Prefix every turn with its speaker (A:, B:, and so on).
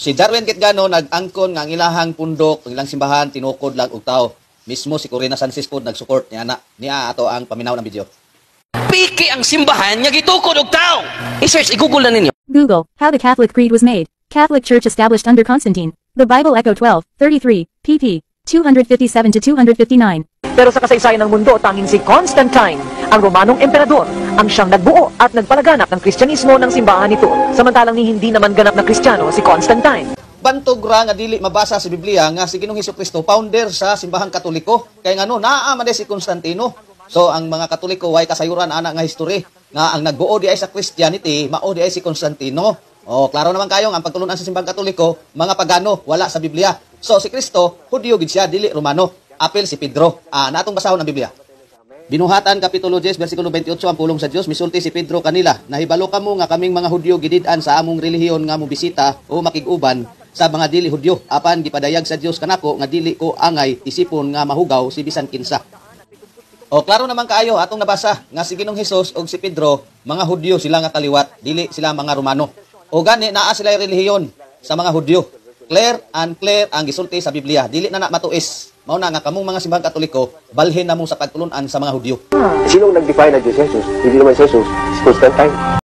A: Si Darwin Kitgano nag-angkon nga ang ilahang pundok, ang ilang simbahan tinukod lang og tao. Mismo si Corina Sanchez pod nag-support niya ato ang paminaw ng video.
B: Piki ang simbahan nga gitukod og tao. I-search, i-google na ninyo.
C: Google, how the Catholic Creed was made. Catholic Church established under Constantine. The Bible Echo 12, 33, pp. 257-259.
D: Pero sa kasaysayan ng mundo, tanging si Constantine, ang Romanong emperador, ang siyang nagbuo at nagpalaganap ng Kristyanismo ng simbahan nito, samantalang ni hindi naman ganap na Kristiyano si Constantine.
A: Bantog ra nga dili mabasa sa Biblia nga si Ginoong Hesukristo founder sa simbahang Katoliko kay ngano naa man si Constantino. So ang mga Katoliko way kasayuran ana nga history nga ang nagbuo di ay sa Christianity mao di ay si Constantino. Oh, klaro naman kayo ang pagtulunan sa simbahang Katoliko, mga pagano wala sa Biblia. So si Kristo Hudyo gid siya dili Romano. Apil si Pedro. Natong basahon ang Biblia. Binuhatan Kapitulo 10 versikulo 28 ang pulong sa Dios misulti si Pedro kanila. Nahibalo kamo nga kaming mga Hudyo gidid-an sa among relihiyon nga mobisita o makig-uban sa mga dili Hudyo. Apan gipadayag sa Dios kanako nga dili ko angay isipon nga mahugaw si bisan kinsa. O klaro naman kaayo atong nabasa nga si Ginoong Hesus og si Pedro mga Hudyo sila nga kaliwat, dili sila mga Romano. O gani naa sila relihiyon sa mga Hudyo. Clear and clear ang gisulti sa Biblia. Dili na matuis. Mao na nga kamong mga simbahang Katoliko, balhin na mo sa pagtulunan sa mga Hudyo.
E: Sinong nag-define na Diyos Jesus? Hindi naman si Jesus, si Constantine.